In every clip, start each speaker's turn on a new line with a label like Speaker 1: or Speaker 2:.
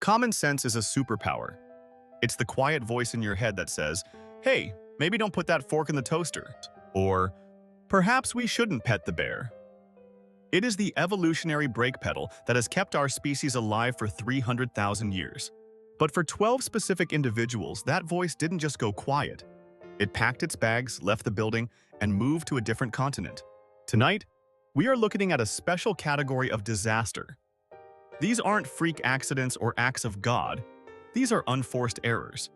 Speaker 1: Common sense is a superpower. It's the quiet voice in your head that says, hey, maybe don't put that fork in the toaster. Or, perhaps we shouldn't pet the bear. It is the evolutionary brake pedal that has kept our species alive for 300,000 years. But for 12 specific individuals, that voice didn't just go quiet. It packed its bags, left the building, and moved to a different continent. Tonight, we are looking at a special category of disaster. These aren't freak accidents or acts of God. These are unforced errors.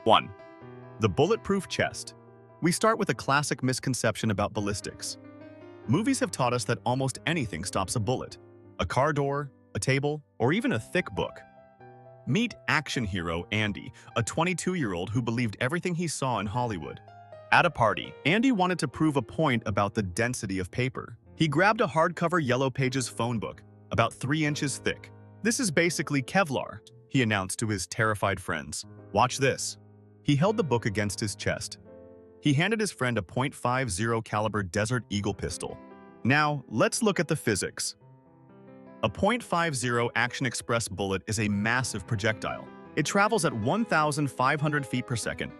Speaker 1: 1. The bulletproof chest. We start with a classic misconception about ballistics. Movies have taught us that almost anything stops a bullet. A car door, a table, or even a thick book. Meet action hero Andy, a 22-year-old who believed everything he saw in Hollywood. At a party, Andy wanted to prove a point about the density of paper. He grabbed a hardcover Yellow Pages phone book, about 3 inches thick. "This is basically Kevlar," he announced to his terrified friends. "Watch this." He held the book against his chest. He handed his friend a .50 caliber Desert Eagle pistol. Now, let's look at the physics. A .50 Action Express bullet is a massive projectile. It travels at 1,500 feet per second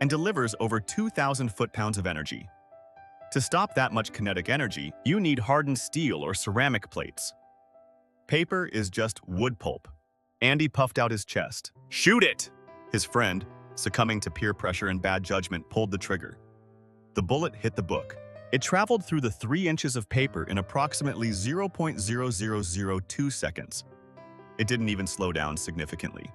Speaker 1: and delivers over 2,000 foot-pounds of energy. To stop that much kinetic energy, you need hardened steel or ceramic plates. Paper is just wood pulp. Andy puffed out his chest. "Shoot it!" His friend, succumbing to peer pressure and bad judgment, pulled the trigger. The bullet hit the book. It traveled through the 3 inches of paper in approximately 0.0002 seconds. It didn't even slow down significantly.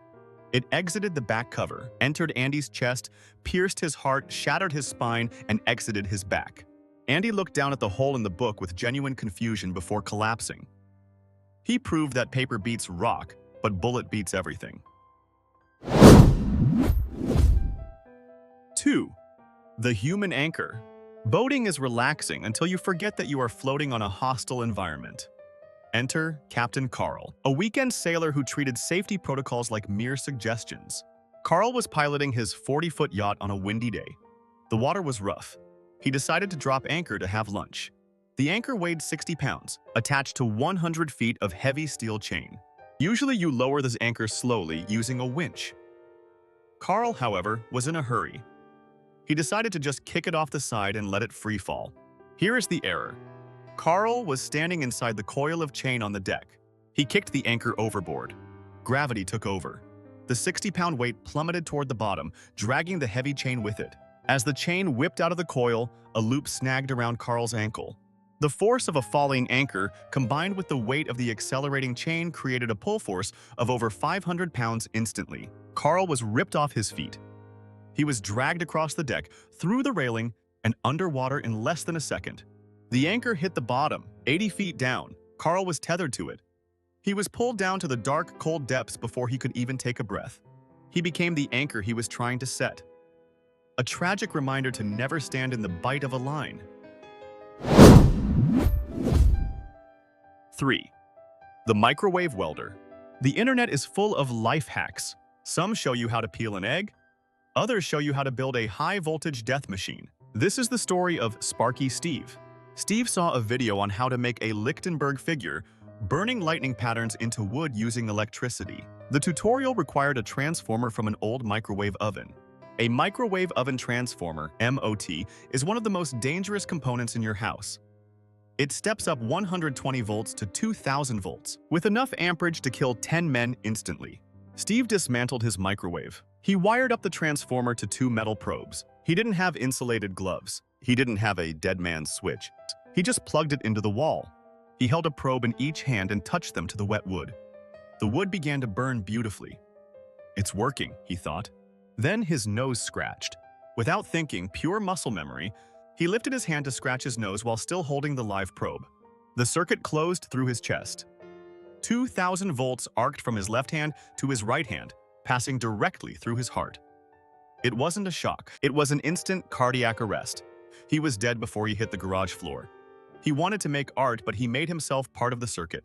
Speaker 1: It exited the back cover, entered Andy's chest, pierced his heart, shattered his spine, and exited his back. Andy looked down at the hole in the book with genuine confusion before collapsing. He proved that paper beats rock, but bullet beats everything. 2. The human anchor. Boating is relaxing until you forget that you are floating on a hostile environment. Enter Captain Carl, a weekend sailor who treated safety protocols like mere suggestions. Carl was piloting his 40-foot yacht on a windy day. The water was rough. He decided to drop anchor to have lunch. The anchor weighed 60 pounds, attached to 100 feet of heavy steel chain. Usually you lower this anchor slowly using a winch. Carl, however, was in a hurry. He decided to just kick it off the side and let it free fall. Here is the error. Carl was standing inside the coil of chain on the deck. He kicked the anchor overboard. Gravity took over. The 60-pound weight plummeted toward the bottom, dragging the heavy chain with it. As the chain whipped out of the coil, a loop snagged around Carl's ankle. The force of a falling anchor, combined with the weight of the accelerating chain, created a pull force of over 500 pounds instantly. Carl was ripped off his feet. He was dragged across the deck, through the railing, and underwater in less than a second. The anchor hit the bottom, 80 feet down. Carl was tethered to it. He was pulled down to the dark, cold depths before he could even take a breath. He became the anchor he was trying to set. A tragic reminder to never stand in the bite of a line. 3. The microwave welder. The internet is full of life hacks. Some show you how to peel an egg. Others show you how to build a high-voltage death machine. This is the story of Sparky Steve. Steve saw a video on how to make a Lichtenberg figure, burning lightning patterns into wood using electricity. The tutorial required a transformer from an old microwave oven. A microwave oven transformer, MOT, is one of the most dangerous components in your house. It steps up 120 volts to 2,000 volts, with enough amperage to kill 10 men instantly. Steve dismantled his microwave. He wired up the transformer to 2 metal probes. He didn't have insulated gloves. He didn't have a dead man's switch. He just plugged it into the wall. He held a probe in each hand and touched them to the wet wood. The wood began to burn beautifully. "It's working," he thought. Then his nose scratched. Without thinking, pure muscle memory, he lifted his hand to scratch his nose while still holding the live probe. The circuit closed through his chest. 2,000 volts arced from his left hand to his right hand, passing directly through his heart. It wasn't a shock. It was an instant cardiac arrest. He was dead before he hit the garage floor. He wanted to make art, but he made himself part of the circuit.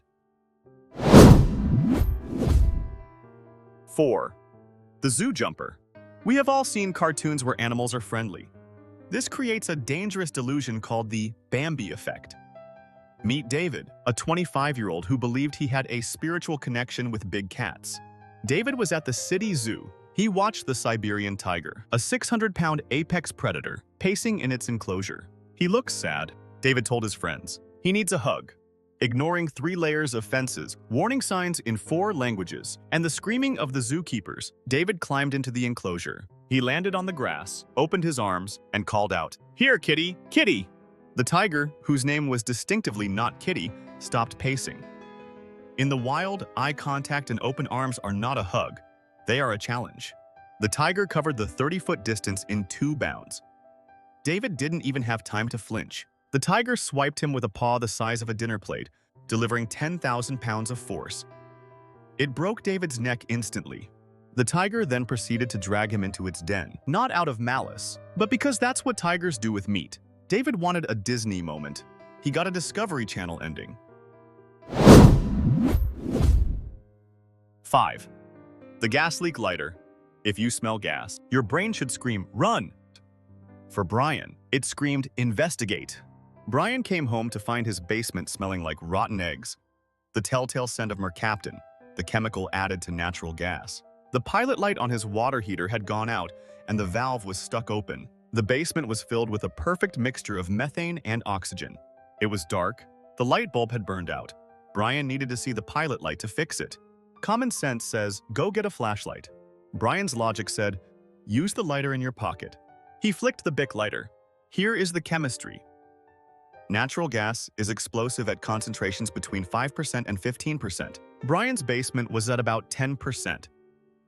Speaker 1: 4. The zoo jumper. We have all seen cartoons where animals are friendly. This creates a dangerous delusion called the Bambi effect. Meet David, a 25-year-old who believed he had a spiritual connection with big cats. David was at the city zoo. He watched the Siberian tiger, a 600-pound apex predator, pacing in its enclosure. He looks sad, David told his friends. He needs a hug. Ignoring 3 layers of fences, warning signs in 4 languages, and the screaming of the zookeepers, David climbed into the enclosure. He landed on the grass, opened his arms, and called out, "Here, kitty, kitty!" The tiger, whose name was distinctively not Kitty, stopped pacing. In the wild, eye contact and open arms are not a hug. They are a challenge. The tiger covered the 30-foot distance in 2 bounds. David didn't even have time to flinch. The tiger swiped him with a paw the size of a dinner plate, delivering 10,000 pounds of force. It broke David's neck instantly. The tiger then proceeded to drag him into its den, not out of malice, but because that's what tigers do with meat. David wanted a Disney moment. He got a Discovery Channel ending. 5. The gas leak lighter. If you smell gas, your brain should scream, "Run!" For Brian, it screamed, "Investigate!" Brian came home to find his basement smelling like rotten eggs. The telltale scent of mercaptan, the chemical added to natural gas. The pilot light on his water heater had gone out, and the valve was stuck open. The basement was filled with a perfect mixture of methane and oxygen. It was dark. The light bulb had burned out. Brian needed to see the pilot light to fix it. Common sense says, go get a flashlight. Brian's logic said, use the lighter in your pocket. He flicked the Bic lighter. Here is the chemistry. Natural gas is explosive at concentrations between 5% and 15%. Brian's basement was at about 10%.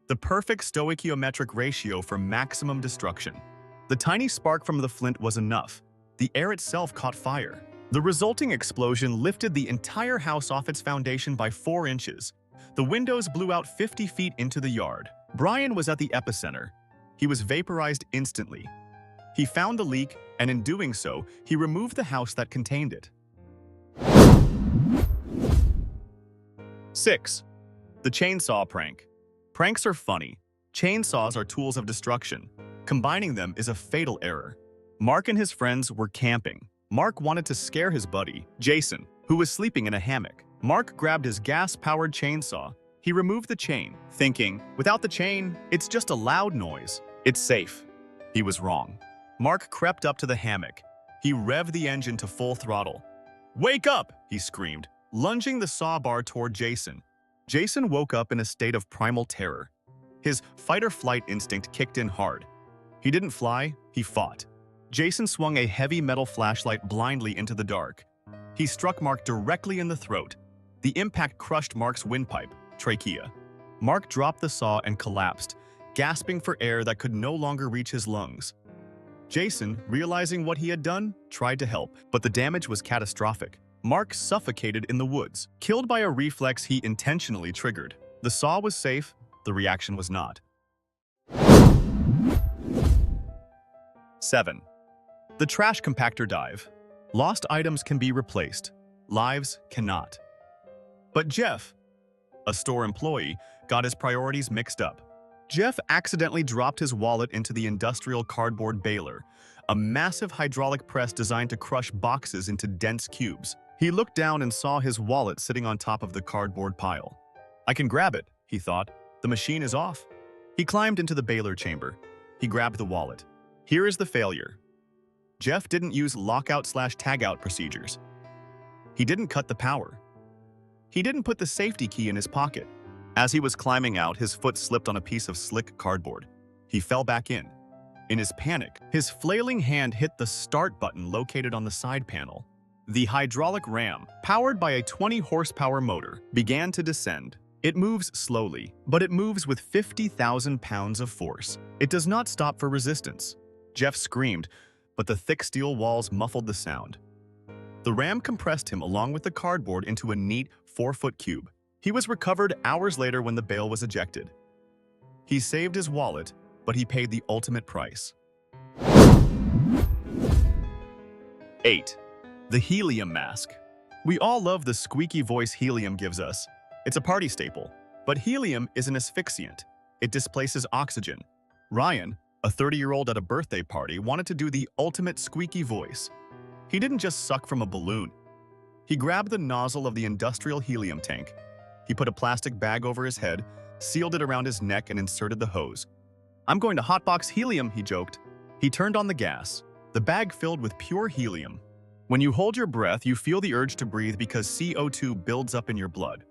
Speaker 1: The perfect stoichiometric ratio for maximum destruction. The tiny spark from the flint was enough. The air itself caught fire. The resulting explosion lifted the entire house off its foundation by 4 inches. The windows blew out 50 feet into the yard. Brian was at the epicenter. He was vaporized instantly. He found the leak, and in doing so, he removed the house that contained it. 6. The chainsaw prank. Pranks are funny. Chainsaws are tools of destruction. Combining them is a fatal error. Mark and his friends were camping. Mark wanted to scare his buddy, Jason, who was sleeping in a hammock. Mark grabbed his gas-powered chainsaw. He removed the chain, thinking, without the chain, it's just a loud noise. It's safe. He was wrong. Mark crept up to the hammock. He revved the engine to full throttle. "Wake up!" he screamed, lunging the saw bar toward Jason. Jason woke up in a state of primal terror. His fight-or-flight instinct kicked in hard. He didn't fly, he fought. Jason swung a heavy metal flashlight blindly into the dark. He struck Mark directly in the throat. The impact crushed Mark's windpipe, trachea. Mark dropped the saw and collapsed, gasping for air that could no longer reach his lungs. Jason, realizing what he had done, tried to help, but the damage was catastrophic. Mark suffocated in the woods, killed by a reflex he intentionally triggered. The saw was safe, the reaction was not. 7. The trash compactor dive. Lost items can be replaced. Lives cannot. But Jeff, a store employee, got his priorities mixed up. Jeff accidentally dropped his wallet into the industrial cardboard baler, a massive hydraulic press designed to crush boxes into dense cubes. He looked down and saw his wallet sitting on top of the cardboard pile. I can grab it, he thought. The machine is off. He climbed into the baler chamber. He grabbed the wallet. Here is the failure. Jeff didn't use lockout/tagout procedures. He didn't cut the power. He didn't put the safety key in his pocket. As he was climbing out, his foot slipped on a piece of slick cardboard. He fell back in. In his panic, his flailing hand hit the start button located on the side panel. The hydraulic ram, powered by a 20-horsepower motor, began to descend. It moves slowly, but it moves with 50,000 pounds of force. It does not stop for resistance. Jeff screamed, but the thick steel walls muffled the sound. The ram compressed him along with the cardboard into a neat 4-foot cube. He was recovered hours later when the bale was ejected. He saved his wallet, but he paid the ultimate price. 8. The helium mask. We all love the squeaky voice helium gives us. It's a party staple. But helium is an asphyxiant. It displaces oxygen. Ryan, a 30-year-old at a birthday party, wanted to do the ultimate squeaky voice. He didn't just suck from a balloon. He grabbed the nozzle of the industrial helium tank. He put a plastic bag over his head, sealed it around his neck, and inserted the hose. "I'm going to hotbox helium," he joked. He turned on the gas. The bag filled with pure helium. When you hold your breath, you feel the urge to breathe because CO2 builds up in your blood.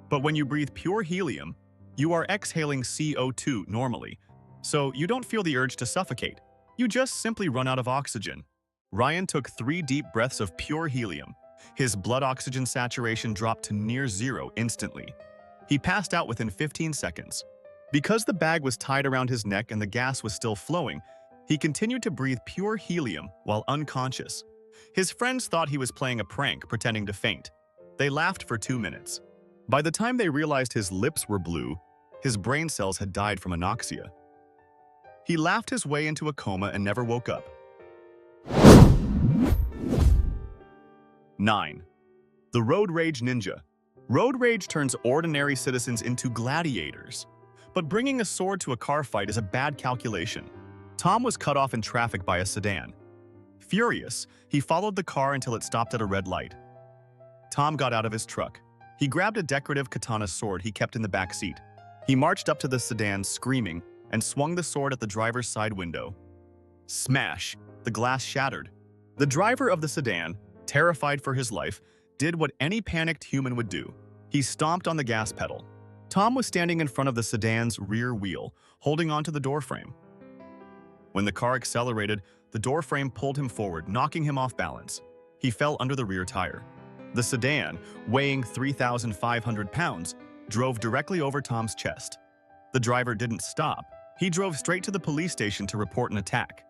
Speaker 1: But when you breathe pure helium, you are exhaling CO2 normally, so you don't feel the urge to suffocate. You just simply run out of oxygen. Ryan took 3 deep breaths of pure helium. His blood oxygen saturation dropped to near zero instantly. He passed out within 15 seconds. Because the bag was tied around his neck and the gas was still flowing, he continued to breathe pure helium while unconscious. His friends thought he was playing a prank, pretending to faint. They laughed for 2 minutes. By the time they realized his lips were blue, his brain cells had died from anoxia. He laughed his way into a coma and never woke up. 9. The Road Rage Ninja. Road rage turns ordinary citizens into gladiators. But bringing a sword to a car fight is a bad calculation. Tom was cut off in traffic by a sedan. Furious, he followed the car until it stopped at a red light. Tom got out of his truck. He grabbed a decorative katana sword he kept in the back seat. He marched up to the sedan screaming and swung the sword at the driver's side window. Smash! The glass shattered. The driver of the sedan, terrified for his life, did what any panicked human would do. He stomped on the gas pedal. Tom was standing in front of the sedan's rear wheel, holding onto the doorframe. When the car accelerated, the doorframe pulled him forward, knocking him off balance. He fell under the rear tire. The sedan, weighing 3,500 pounds, drove directly over Tom's chest. The driver didn't stop. He drove straight to the police station to report an attack.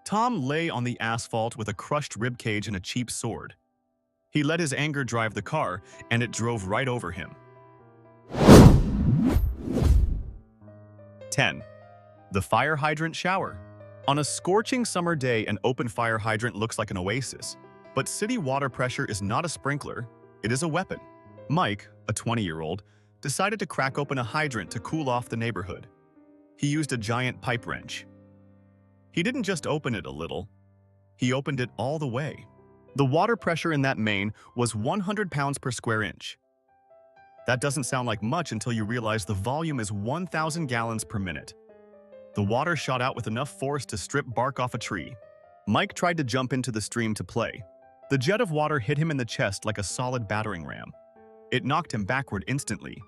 Speaker 1: Tom lay on the asphalt with a crushed ribcage and a cheap sword. He let his anger drive the car, and it drove right over him. 10. The fire hydrant shower. On a scorching summer day, an open fire hydrant looks like an oasis. But city water pressure is not a sprinkler, it is a weapon. Mike, a 20-year-old, decided to crack open a hydrant to cool off the neighborhood. He used a giant pipe wrench. He didn't just open it a little, he opened it all the way. The water pressure in that main was 100 pounds per square inch. That doesn't sound like much until you realize the volume is 1,000 gallons per minute. The water shot out with enough force to strip bark off a tree. Mike tried to jump into the stream to play. The jet of water hit him in the chest like a solid battering ram. It knocked him backward instantly.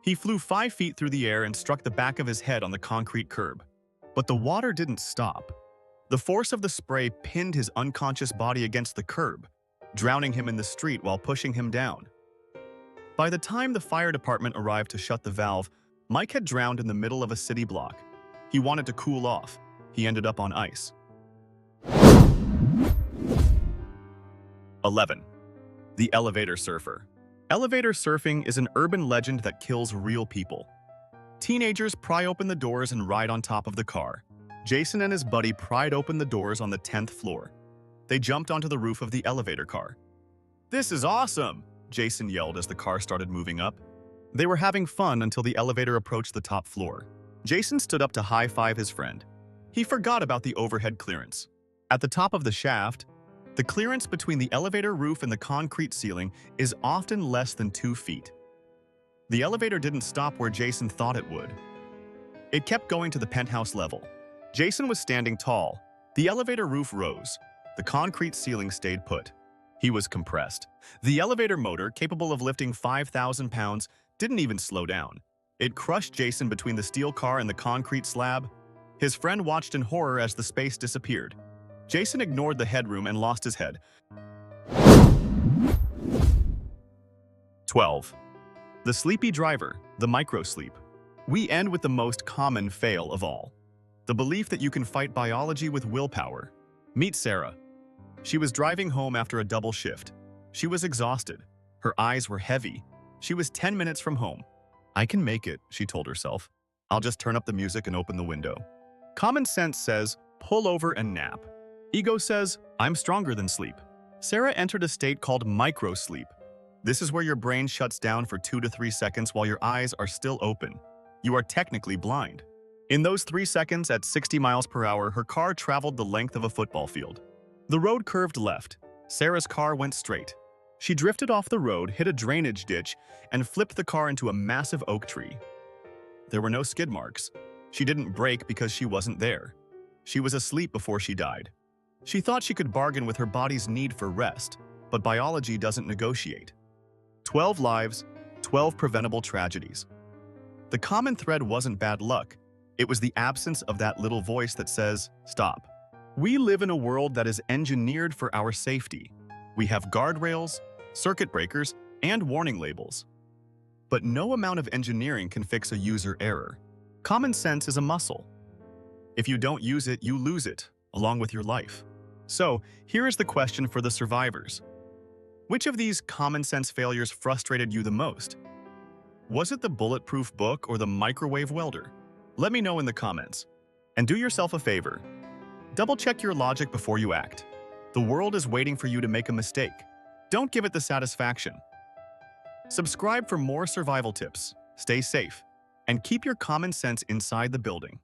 Speaker 1: He flew 5 feet through the air and struck the back of his head on the concrete curb. But the water didn't stop. The force of the spray pinned his unconscious body against the curb, drowning him in the street while pushing him down. By the time the fire department arrived to shut the valve, Mike had drowned in the middle of a city block. He wanted to cool off. He ended up on ice. 11. The elevator surfer. Elevator surfing is an urban legend that kills real people. Teenagers pry open the doors and ride on top of the car. Jason and his buddy pried open the doors on the 10th floor. They jumped onto the roof of the elevator car. "This is awesome!" Jason yelled as the car started moving up. They were having fun until the elevator approached the top floor. Jason stood up to high-five his friend. He forgot about the overhead clearance. At the top of the shaft, the clearance between the elevator roof and the concrete ceiling is often less than 2 feet. The elevator didn't stop where Jason thought it would. It kept going to the penthouse level. Jason was standing tall. The elevator roof rose. The concrete ceiling stayed put. He was compressed. The elevator motor, capable of lifting 5,000 pounds, didn't even slow down. It crushed Jason between the steel car and the concrete slab. His friend watched in horror as the space disappeared. Jason ignored the headroom and lost his head. 12. The sleepy driver, the microsleep. We end with the most common fail of all. The belief that you can fight biology with willpower. Meet Sarah. She was driving home after a double shift. She was exhausted. Her eyes were heavy. She was 10 minutes from home. "I can make it," she told herself. "I'll just turn up the music and open the window." Common sense says, pull over and nap. Ego says, I'm stronger than sleep. Sarah entered a state called microsleep. This is where your brain shuts down for 2 to 3 seconds while your eyes are still open. You are technically blind. In those 3 seconds at 60 miles per hour, her car traveled the length of a football field. The road curved left. Sarah's car went straight. She drifted off the road, hit a drainage ditch, and flipped the car into a massive oak tree. There were no skid marks. She didn't brake because she wasn't there. She was asleep before she died. She thought she could bargain with her body's need for rest, but biology doesn't negotiate. 12 lives, 12 preventable tragedies. The common thread wasn't bad luck. It was the absence of that little voice that says, "Stop." We live in a world that is engineered for our safety. We have guardrails, circuit breakers, and warning labels. But no amount of engineering can fix a user error. Common sense is a muscle. If you don't use it, you lose it, along with your life. So, here is the question for the survivors. Which of these common sense failures frustrated you the most? Was it the bulletproof book or the microwave welder? Let me know in the comments. And do yourself a favor. Double-check your logic before you act. The world is waiting for you to make a mistake. Don't give it the satisfaction. Subscribe for more survival tips, stay safe, and keep your common sense inside the building.